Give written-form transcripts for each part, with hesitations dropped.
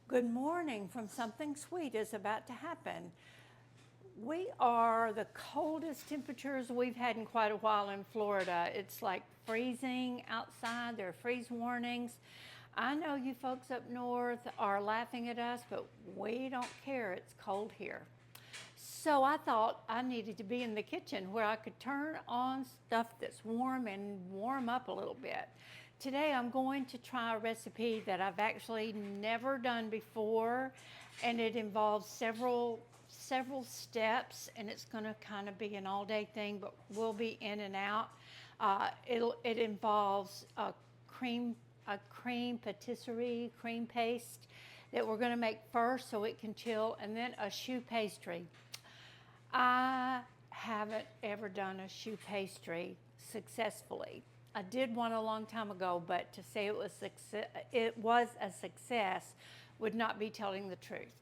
Good morning from Something Sweet is about to happen. We are the coldest temperatures we've had in quite a while in Florida. It's like freezing outside. There are freeze warnings. I know you folks up north are laughing at us, but we don't care. It's cold here. So I thought I needed to be in the kitchen where I could turn on stuff that's warm and warm up a little bit. Today I'm going to try a recipe that I've actually never done before, and it involves several steps, and it's going to kind of be an all-day thing, but we'll be in and out. It involves a cream patisserie cream paste that we're going to make first so it can chill, and then a choux pastry. I haven't ever done a choux pastry successfully. I did one a long time ago, but to say it was a success would not be telling the truth.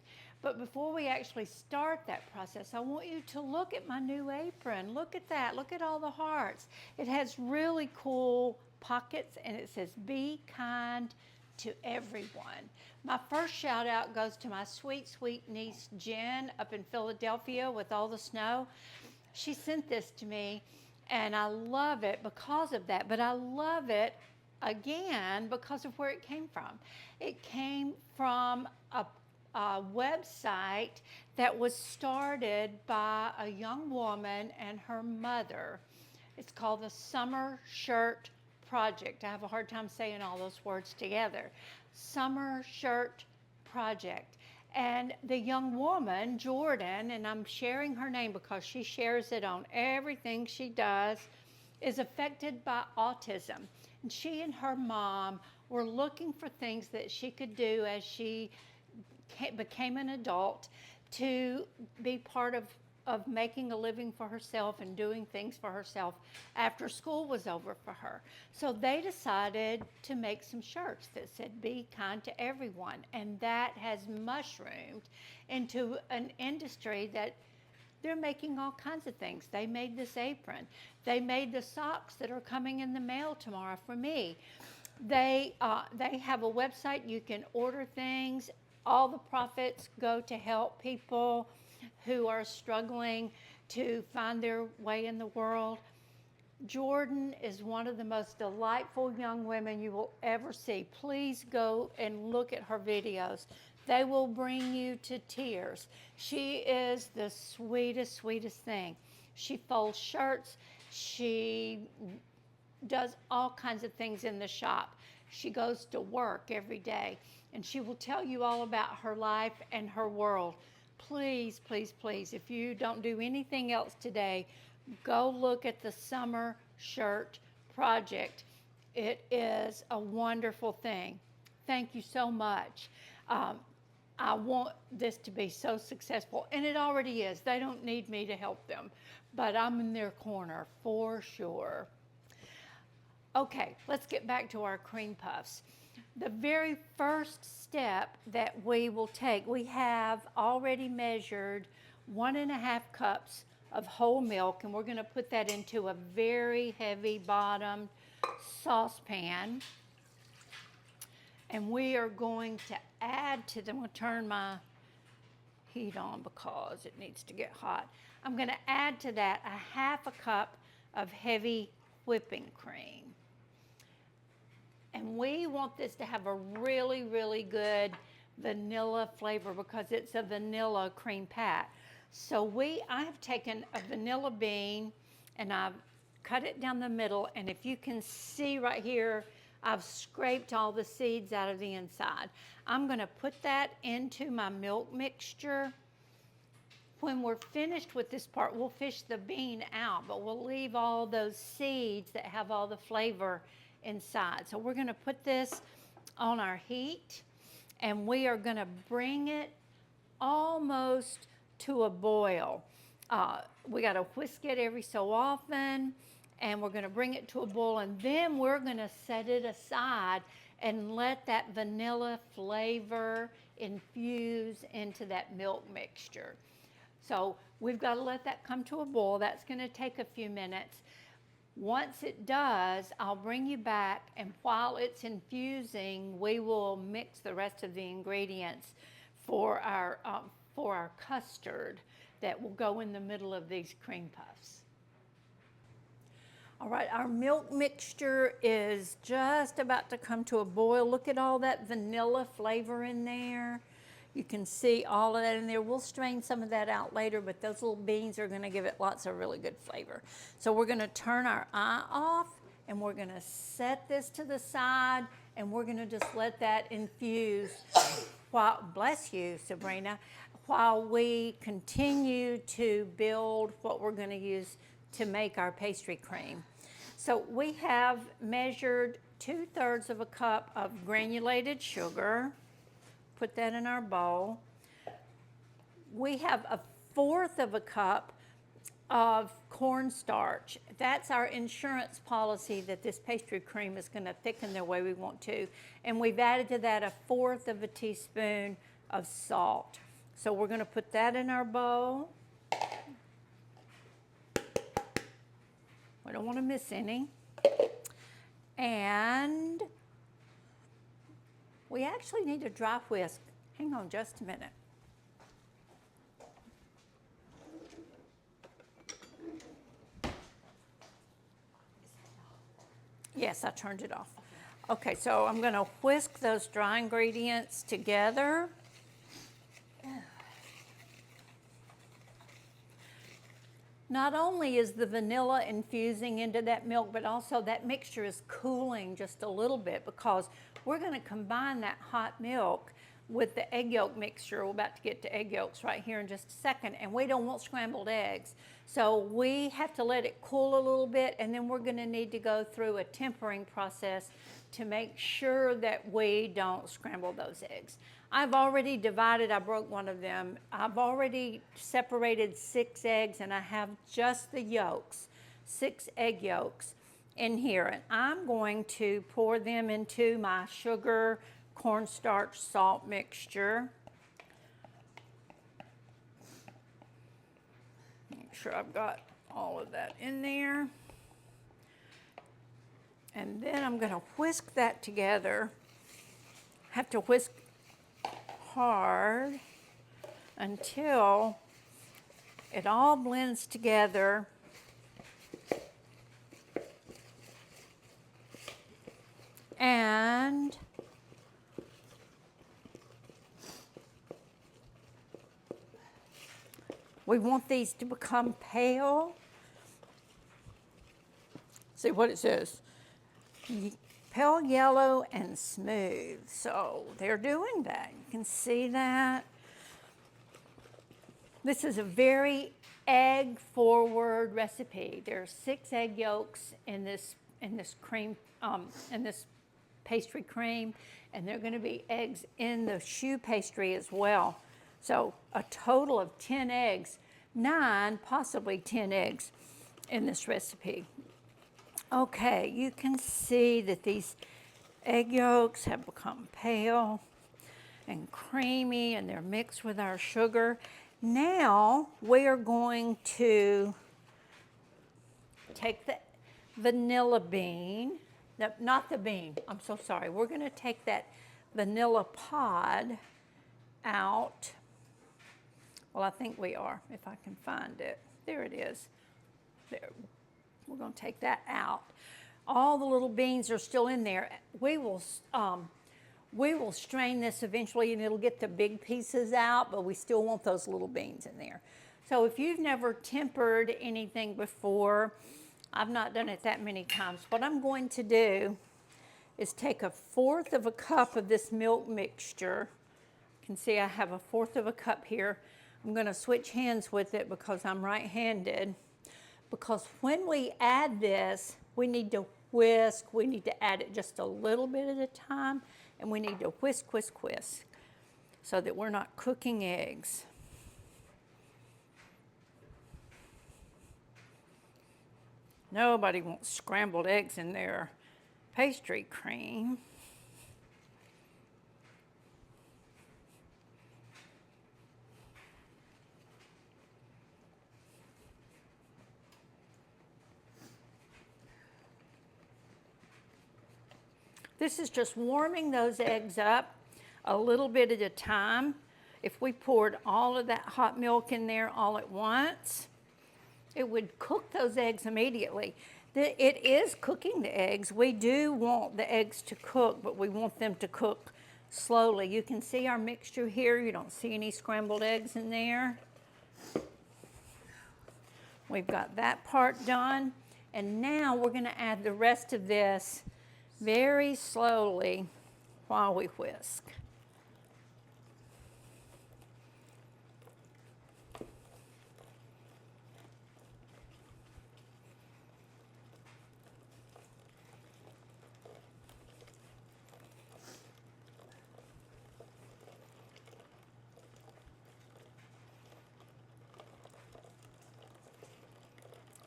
But before we actually start that process, I want you to look at my new apron. Look at that. Look at all the hearts. It has really cool pockets, and it says, "Be kind to everyone." My first shout out goes to my sweet, sweet niece, Jen, up in Philadelphia with all the snow. She sent this to me, and I love it because of that, but I love it again because of where it came from. It came from a website that was started by a young woman and her mother. It's called the Summer Shirt Project. I have a hard time saying all those words together. Summer Shirt Project. And the young woman, Jordan, and I'm sharing her name because she shares it on everything she does, is affected by autism. And she and her mom were looking for things that she could do as she became an adult to be part of making a living for herself and doing things for herself after school was over for her. So they decided to make some shirts that said, "Be kind to everyone." And that has mushroomed into an industry that they're making all kinds of things. They made this apron. They made the socks that are coming in the mail tomorrow for me. They have a website. You can order things. All the profits go to help people who are struggling to find their way in the world. Jordan is one of the most delightful young women you will ever see. Please go and look at her videos. They will bring you to tears. She is the sweetest, sweetest thing. She folds shirts. She does all kinds of things in the shop. She goes to work every day, and she will tell you all about her life and her world. Please, please, please, if you don't do anything else today, go look at the Summer Shirt Project. It is a wonderful thing. Thank you so much. I want this to be so successful, and it already is. They don't need me to help them, but I'm in their corner for sure. Okay, let's get back to our cream puffs. The very first step that we will take, we have already measured 1.5 cups of whole milk, and we're going to put that into a very heavy bottomed saucepan. And we are going to add to them, I'm going to turn my heat on because it needs to get hot. I'm going to add to that 1/2 cup of heavy whipping cream. And we want this to have a really, really good vanilla flavor because it's a vanilla cream pat. So I have taken a vanilla bean and I've cut it down the middle, and if you can see right here, I've scraped all the seeds out of the inside. I'm going to put that into my milk mixture. When we're finished with this part, we'll fish the bean out, but we'll leave all those seeds that have all the flavor inside. So we're going to put this on our heat, and we are going to bring it almost to a boil. We got to whisk it every so often, and we're going to bring it to a boil, and then we're going to set it aside and let that vanilla flavor infuse into that milk mixture. So we've got to let that come to a boil. That's going to take a few minutes. Once it does, I'll bring you back, and while it's infusing, we will mix the rest of the ingredients for our custard that will go in the middle of these cream puffs. All right, our milk mixture is just about to come to a boil. Look at all that vanilla flavor in there. You can see all of that in there. We'll strain some of that out later, but those little beans are gonna give it lots of really good flavor. So we're gonna turn our eye off, and we're gonna set this to the side, and we're gonna just let that infuse while, bless you, Sabrina, while we continue to build what we're gonna use to make our pastry cream. So we have measured 2/3 of a cup of granulated sugar. Put that in our bowl. We have 1/4 of a cup of cornstarch. That's our insurance policy that this pastry cream is gonna thicken the way we want to. And we've added to that 1/4 of a teaspoon of salt. So we're gonna put that in our bowl. We don't wanna miss any. And we actually need a dry whisk. Hang on just a minute. Yes, I turned it off. Okay, so I'm gonna whisk those dry ingredients together. Not only is the vanilla infusing into that milk, but also that mixture is cooling just a little bit because we're gonna combine that hot milk with the egg yolk mixture. We're about to get to egg yolks right here in just a second, and we don't want scrambled eggs. So we have to let it cool a little bit, and then we're gonna need to go through a tempering process to make sure that we don't scramble those eggs. I've already divided, I broke one of them. I've already separated 6 eggs, and I have just the yolks, 6 egg yolks in here. And I'm going to pour them into my sugar, cornstarch, salt mixture. Make sure I've got all of that in there. And then I'm gonna whisk that together. Have to whisk hard until it all blends together. And we want these to become pale. See what it says. Pale yellow and smooth. So they're doing that. You can see that. This is a very egg forward recipe. There's 6 egg yolks in this cream, in this pastry cream, and there are going to be eggs in the choux pastry as well. So a total of 10 eggs, 9, possibly 10 eggs in this recipe. Okay, you can see that these egg yolks have become pale and creamy, and they're mixed with our sugar. Now we are going to take the vanilla bean, no, not the bean, I'm so sorry. We're gonna take that vanilla pod out. Well, I think we are, if I can find it. There it is. There. We're going to take that out. All the little beans are still in there. We will strain this eventually, and it'll get the big pieces out, but we still want those little beans in there. So if you've never tempered anything before, I've not done it that many times. What I'm going to do is take 1/4 of a cup of this milk mixture. You can see I have 1/4 of a cup here. I'm going to switch hands with it because I'm right-handed. Because when we add this, we need to whisk. We need to add it just a little bit at a time, and we need to whisk, whisk, whisk, so that we're not cooking eggs. Nobody wants scrambled eggs in their pastry cream. This is just warming those eggs up a little bit at a time. If we poured all of that hot milk in there all at once, it would cook those eggs immediately. It is cooking the eggs. We do want the eggs to cook, but we want them to cook slowly. You can see our mixture here. You don't see any scrambled eggs in there. We've got that part done. And now we're going to add the rest of this very slowly while we whisk.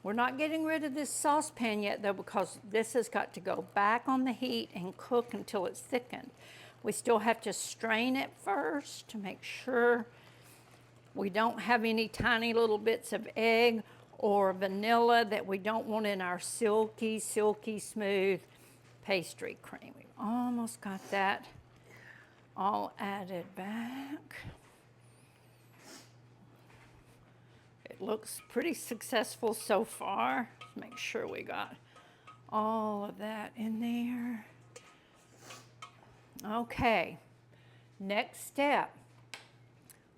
We're not getting rid of this saucepan yet though, because this has got to go back on the heat and cook until it's thickened. We still have to strain it first to make sure we don't have any tiny little bits of egg or vanilla that we don't want in our silky, silky smooth pastry cream. We've almost got that all added back. Looks pretty successful so far. Make sure we got all of that in there. Okay, next step.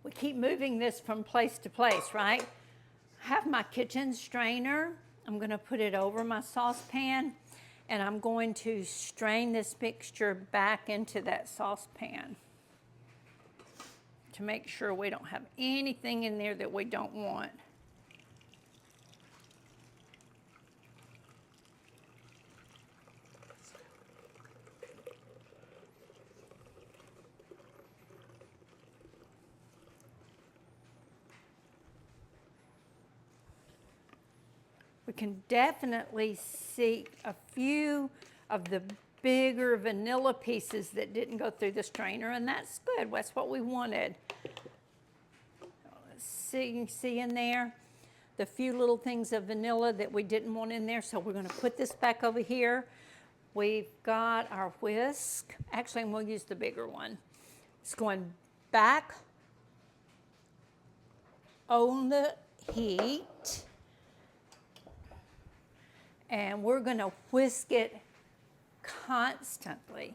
We keep moving this from place to place, right? I have my kitchen strainer. I'm gonna put it over my saucepan and I'm going to strain this mixture back into that saucepan to make sure we don't have anything in there that we don't want. We can definitely see a few of the bigger vanilla pieces that didn't go through the strainer, and that's good. That's what we wanted. See in there the few little things of vanilla that we didn't want in there, so we're going to put this back over here. We've got our whisk. Actually, we'll use the bigger one. It's going back on the heat. And we're going to whisk it constantly.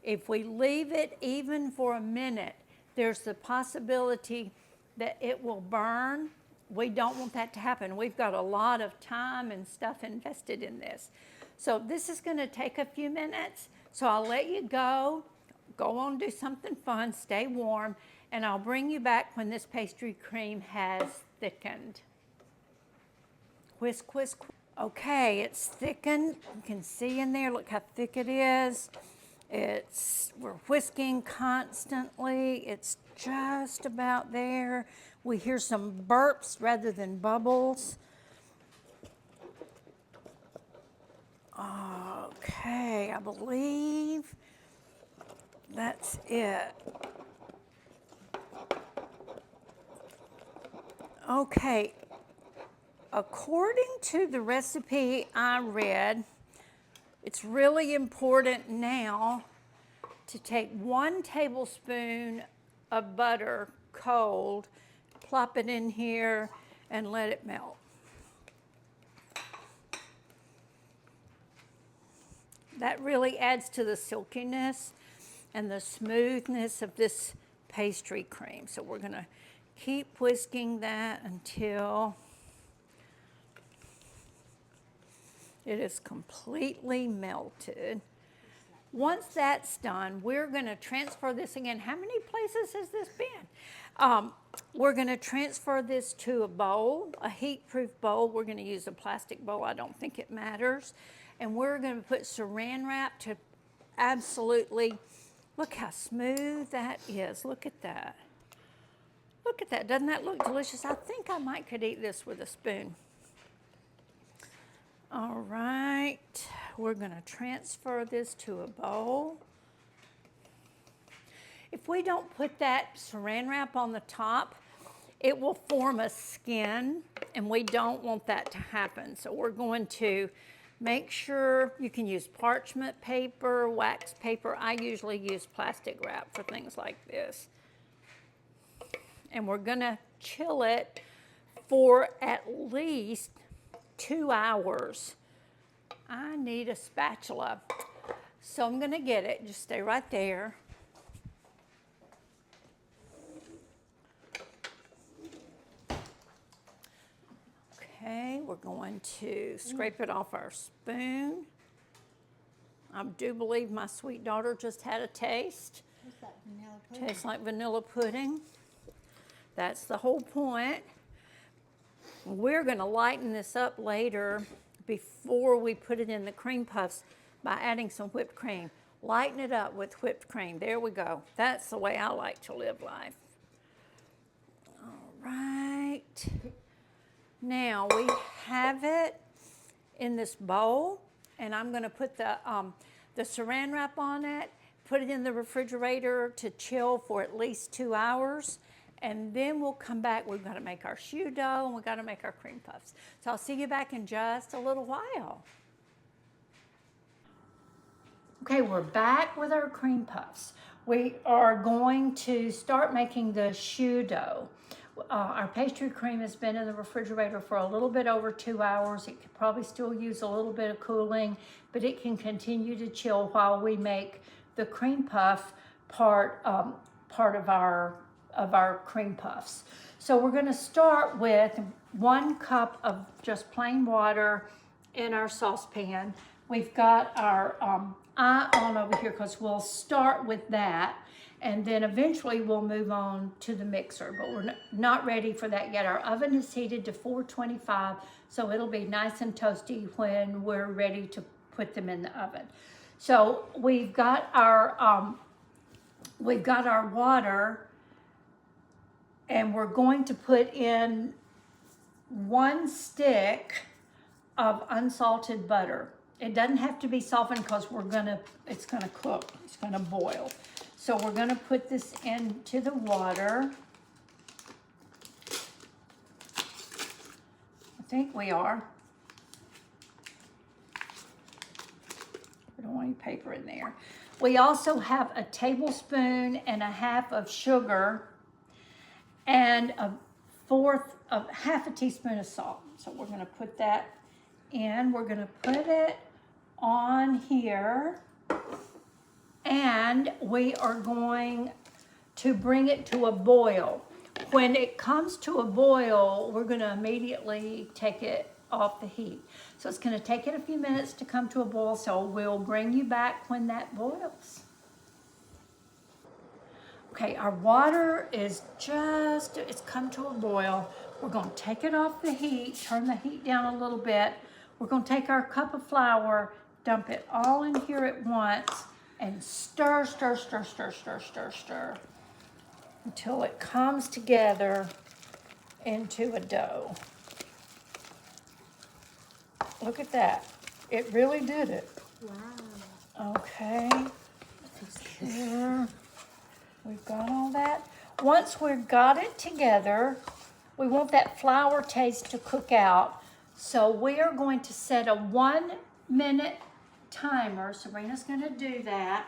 If we leave it even for a minute, there's the possibility that it will burn. We don't want that to happen. We've got a lot of time and stuff invested in this. So this is going to take a few minutes. So I'll let you go on, do something fun, stay warm, and I'll bring you back when this pastry cream has thickened. Whisk, whisk. Okay, it's thickened. You can see in there, look how thick it is. We're whisking constantly. It's just about there. We hear some burps rather than bubbles. Okay, I believe that's it. Okay. According to the recipe I read, it's really important now to take 1 tablespoon of butter cold, plop it in here, and let it melt. That really adds to the silkiness and the smoothness of this pastry cream. So we're going to keep whisking that until it is completely melted. Once that's done, we're going to transfer this again. How many places has this been? We're going to transfer this to a bowl, a heat-proof bowl. We're going to use a plastic bowl. I don't think it matters. And we're going to put saran wrap to absolutely, look how smooth that is. Look at that. Look at that. Doesn't that look delicious? I think I might could eat this with a spoon. All right, we're going to transfer this to a bowl. If we don't put that saran wrap on the top, it will form a skin, and we don't want that to happen. So we're going to Make sure you can use parchment paper, wax paper. I usually use plastic wrap for things like this. And we're gonna chill it for at least 2 hours. I need a spatula. So I'm gonna get it, just stay right there. Okay, we're going to scrape it off our spoon. I do believe my sweet daughter just had a taste. What's that, vanilla pudding? Tastes like vanilla pudding. That's the whole point. We're gonna lighten this up later before we put it in the cream puffs by adding some whipped cream. Lighten it up with whipped cream. There we go. That's the way I like to live life. All right. Now we have it in this bowl, and I'm going to put the saran wrap on it, put it in the refrigerator to chill for at least 2 hours, and then we'll come back. We've got to make our choux dough, and we've got to make our cream puffs. So I'll see you back in just a little while. Okay, we're back with our cream puffs. We are going to start making the choux dough. Our pastry cream has been in the refrigerator for a little bit over 2 hours. It could probably still use a little bit of cooling, but it can continue to chill while we make the cream puff part of our cream puffs. So we're going to start with 1 cup of just plain water in our saucepan. We've got our eye on over here because we'll start with that. And then eventually we'll move on to the mixer, but we're not ready for that yet. Our oven is heated to 425, so it'll be nice and toasty when we're ready to put them in the oven. So we've got our water, and we're going to put in 1 stick of unsalted butter. It doesn't have to be softened because it's gonna cook, it's gonna boil. So we're gonna put this into the water. I think we are. We don't want any paper in there. We also have a tablespoon and a half of sugar and half a teaspoon of salt. So we're gonna put that in. We're gonna put it on here. And we are going to bring it to a boil. When it comes to a boil, we're going to immediately take it off the heat. So it's going to take it a few minutes to come to a boil, so we'll bring you back when that boils. Okay, our water is it's come to a boil. We're going to take it off the heat, turn the heat down a little bit. We're going to take our cup of flour, dump it all in here at once, and stir, stir, stir, stir, stir, stir, stir until it comes together into a dough. Look at that. It really did it. Wow. Okay. Sure. We've got all that. Once we've got it together, we want that flour taste to cook out. So we are going to set a 1-minute timer. Serena's going to do that.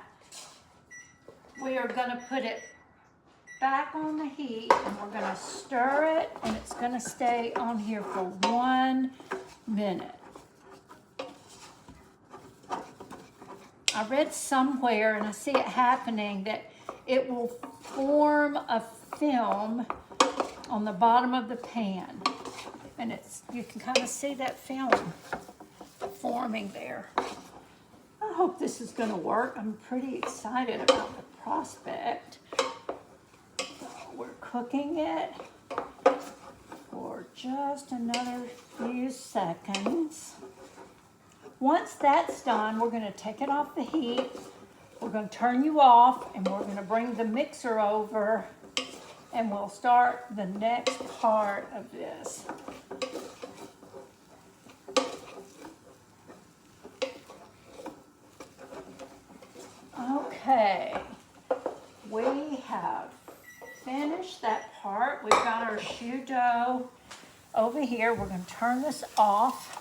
We are going to put it back on the heat, and we're going to stir it, and it's going to stay on here for 1 minute. I read somewhere, and I see it happening, that it will form a film on the bottom of the pan, and you can kind of see that film forming there. I hope this is going to work. I'm pretty excited about the prospect. So we're cooking it for just another few seconds. Once that's done, we're going to take it off the heat. We're going to turn you off, and we're going to bring the mixer over, and we'll start the next part of this. Okay, we have finished that part. We've got our choux dough over here. We're going to turn this off.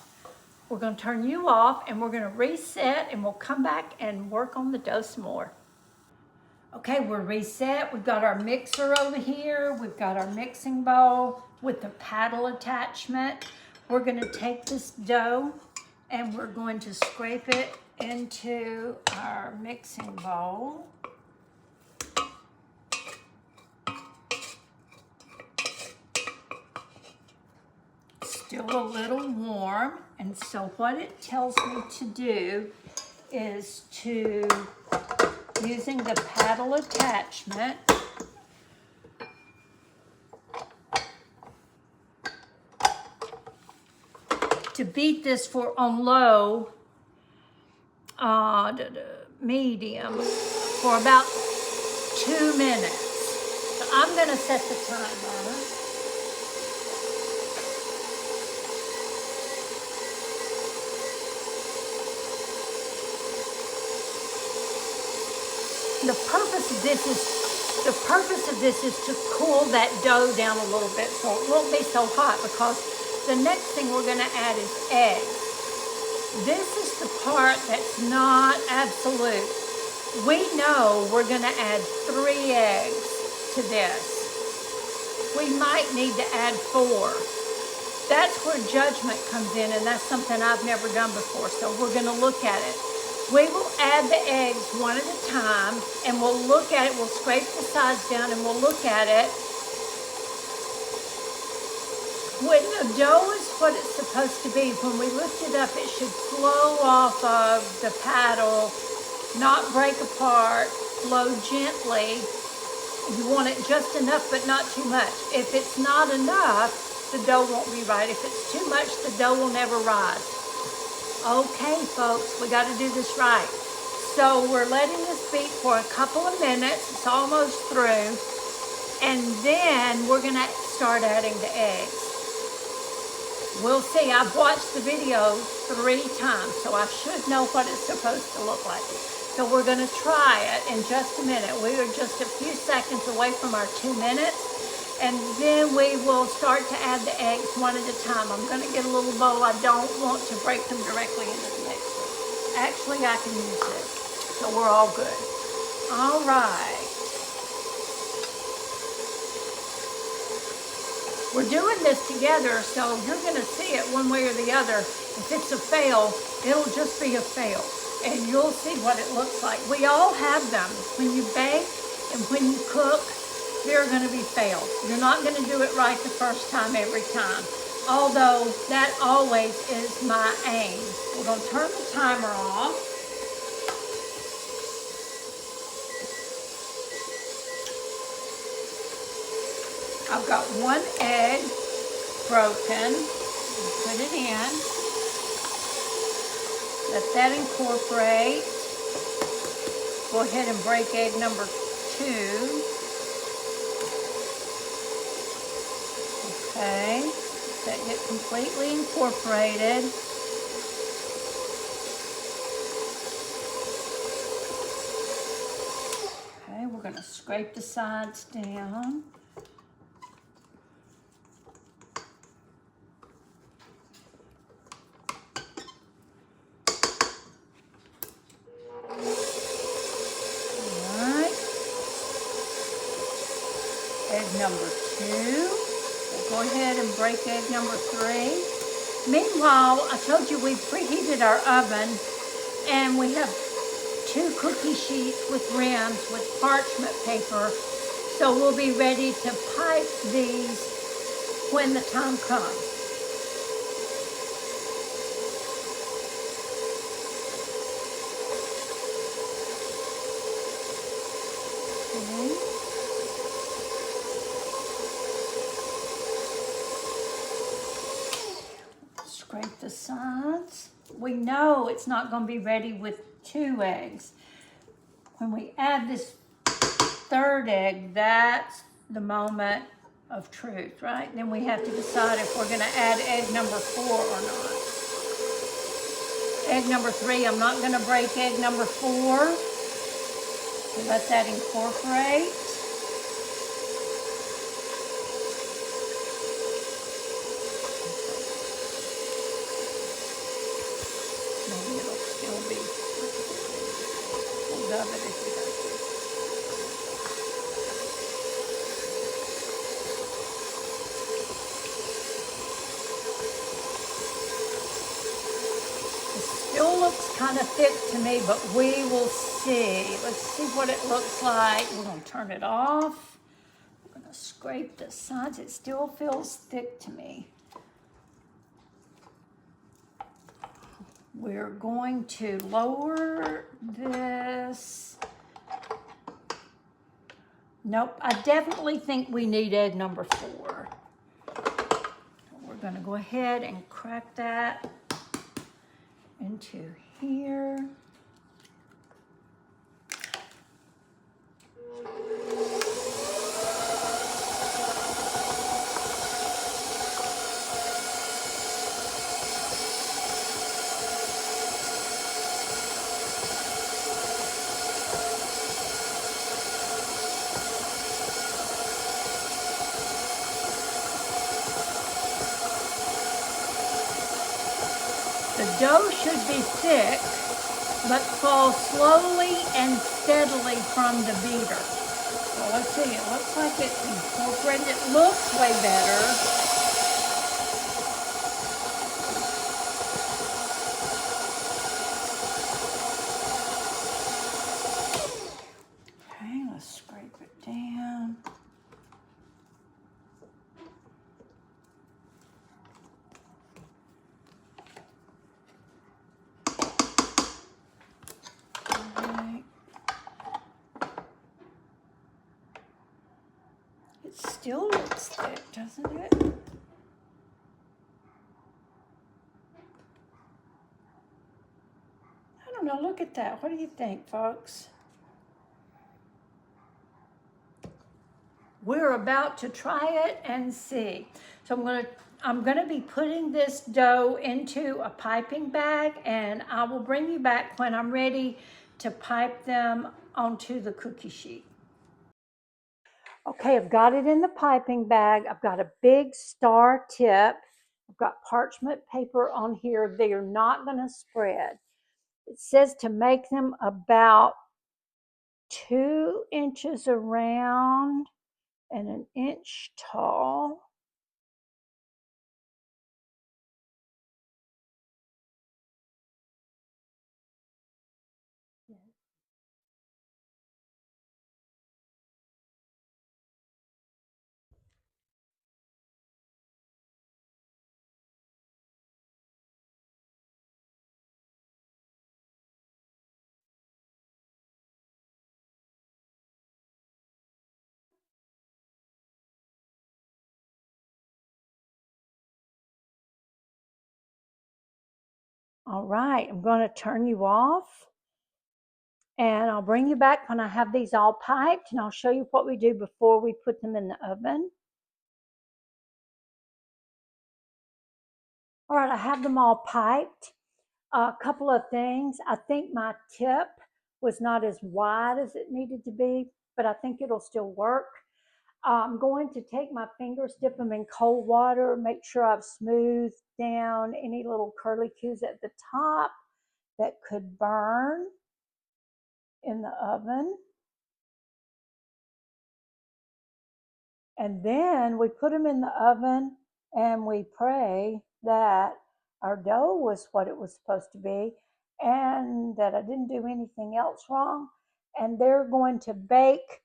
we're gonna turn you off and we're gonna reset and we'll come back and work on the dough some more. Okay, we're reset. We've got our mixer over here. We've got our mixing bowl with the paddle attachment. We're gonna take this dough and we're going to scrape it into our mixing bowl. Still a little warm, and so what it tells me to do is to, using the paddle attachment, to beat this for on low, medium, for about 2 minutes. So I'm gonna set the timer. The purpose of this is to cool that dough down a little bit so it won't be so hot, because the next thing we're gonna add is eggs. This is the part that's not absolute. We know we're gonna add 3 eggs to this. We might need to add 4. That's where judgment comes in, and that's something I've never done before, so we're gonna look at it. We will add the eggs one at a time, and we'll look at it, we'll scrape the sides down, and we'll look at it. When the dough is what it's supposed to be, when we lift it up, it should flow off of the paddle, not break apart, flow gently. You want it just enough, but not too much. If it's not enough, the dough won't be right. If it's too much, the dough will never rise. Okay, folks, we got to do this right. So we're letting this beat for a couple of minutes. It's almost through. And then we're going to start adding the eggs. We'll see. I've watched the video 3 times, so I should know what it's supposed to look like. So we're going to try it in just a minute. We are just a few seconds away from our 2 minutes. And then we will start to add the eggs one at a time. I'm going to get a little bowl. I don't want to break them directly into the mixer. Actually, I can use this. So we're all good. All right. We're doing this together, so you're going to see it one way or the other. If it's a fail, it'll just be a fail. And you'll see what it looks like. We all have them. When you bake and when you cook, there are going to be fails. You're not going to do it right the first time every time. Although that always is my aim. We're going to turn the timer off. I've got 1 egg broken. Put it in. Let that incorporate. Go ahead and break egg number 2. Okay, let it completely incorporated. Okay, we're going to scrape the sides down. All right. Egg number 2. Go ahead and break egg number 3. Meanwhile, I told you we preheated our oven, and we have 2 cookie sheets with rims with parchment paper. So we'll be ready to pipe these when the time comes. Okay. Scrape the sides. We know it's not going to be ready with 2 eggs. When we add this 3rd egg, that's the moment of truth, right? Then we have to decide if we're going to add egg number 4 or not. Egg number 3, I'm not going to break egg number 4. So let that incorporate. looks kind of thick to me, but we will see. Let's see what it looks like. We're going to turn it off. I'm going to scrape the sides. It still feels thick to me. We're going to lower this. Nope, I definitely think we need egg number 4. We're going to go ahead and crack that into here. The dough should be thick, but fall slowly and steadily from the beater. So let's see, it looks like it's incorporated. It looks way better. Okay, let's scrape it down. It still looks thick, doesn't it? I don't know, look at that. What do you think, folks? We're about to try it and see. So I'm gonna be putting this dough into a piping bag, and I will bring you back when I'm ready to pipe them onto the cookie sheet. Okay, I've got it in the piping bag. I've got a big star tip. I've got parchment paper on here. They are not gonna spread. It says to make them about 2 inches around and 1 inch tall. All right, I'm going to turn you off, and I'll bring you back when I have these all piped, and I'll show you what we do before we put them in the oven. All right, I have them all piped. A couple of things. I think my tip was not as wide as it needed to be, but I think it'll still work. I'm going to take my fingers, dip them in cold water, make sure I've smoothed down any little curlicues at the top that could burn in the oven. And then we put them in the oven and we pray that our dough was what it was supposed to be and that I didn't do anything else wrong. And they're going to bake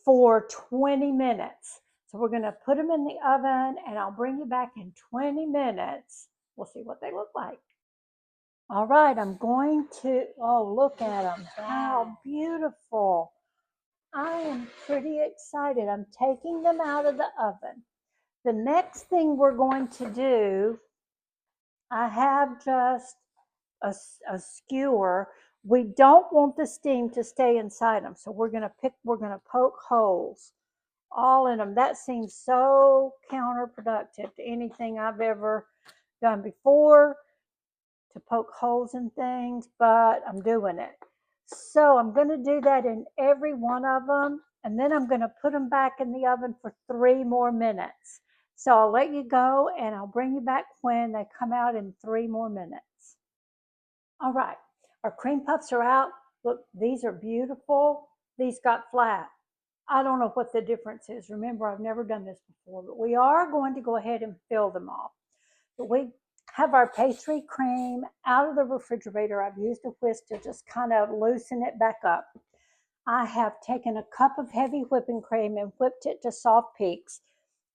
for 20 minutes. So we're going to put them in the oven and I'll bring you back in 20 minutes. We'll see what they look like. All right, I'm going to, oh, look at them. How beautiful. I am pretty excited. I'm taking them out of the oven. The next thing we're going to do, I have just a skewer. We don't want the steam to stay inside them. So we're going to poke holes all in them. That seems so counterproductive to anything I've ever done before, to poke holes in things, but I'm doing it. So I'm going to do that in every one of them, and then I'm going to put them back in the oven for 3 more minutes. So I'll let you go, and I'll bring you back when they come out in 3 more minutes. All right, our cream puffs are out. Look, these are beautiful. These got flat. I don't know what the difference is. Remember, I've never done this before, but we are going to go ahead and fill them all. But have our pastry cream out of the refrigerator. I've used a whisk to just kind of loosen it back up. I have taken a cup of heavy whipping cream and whipped it to soft peaks.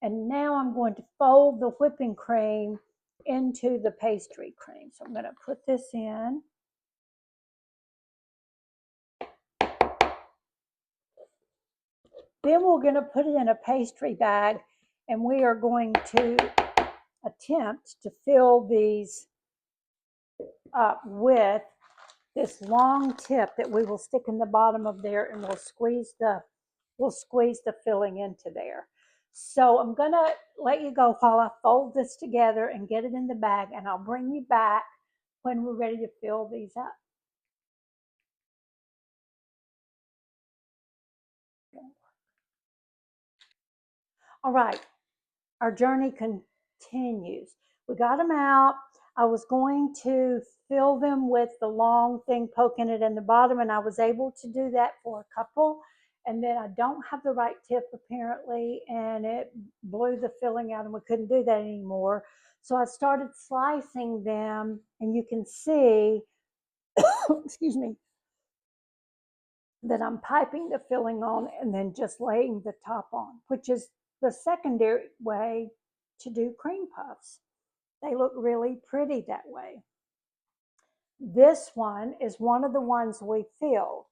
And now I'm going to fold the whipping cream into the pastry cream. So I'm going to put this in. Then we're going to put it in a pastry bag, and we are going to attempt to fill these up with this long tip that we will stick in the bottom of there, and we'll squeeze the filling into there. So I'm going to let you go while I fold this together and get it in the bag, and I'll bring you back when we're ready to fill these up. All right, our journey continues. We got them out. I was going to fill them with the long thing poking it in the bottom, and I was able to do that for a couple. And then I don't have the right tip apparently, and it blew the filling out, and we couldn't do that anymore. So I started slicing them, and you can see, excuse me, that I'm piping the filling on and then just laying the top on, which is the secondary way to do cream puffs. They look really pretty that way. This one is one of the ones we filled.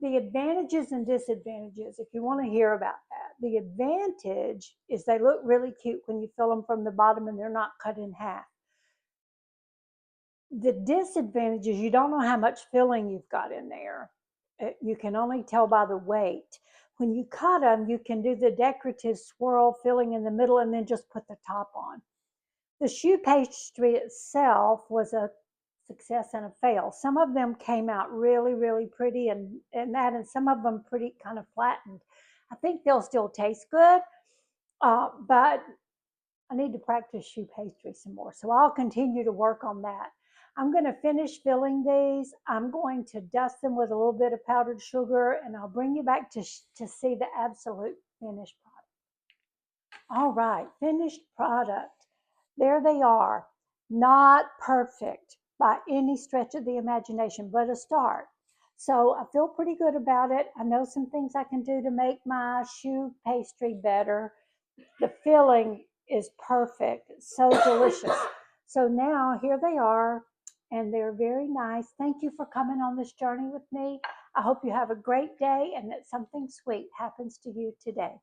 The advantages and disadvantages, if you want to hear about that, the advantage is they look really cute when you fill them from the bottom and they're not cut in half. The disadvantage is you don't know how much filling you've got in there. You can only tell by the weight. When you cut them, you can do the decorative swirl filling in the middle and then just put the top on. The choux pastry itself was a success and a fail. Some of them came out really, really pretty and some of them pretty kind of flattened. I think they'll still taste good, but I need to practice choux pastry some more. So I'll continue to work on that. I'm going to finish filling these. I'm going to dust them with a little bit of powdered sugar, and I'll bring you back to see the absolute finished product. All right, finished product. There they are. Not perfect by any stretch of the imagination, but a start. So I feel pretty good about it. I know some things I can do to make my choux pastry better. The filling is perfect, so delicious. So now here they are, and they're very nice. Thank you for coming on this journey with me. I hope you have a great day and that something sweet happens to you today.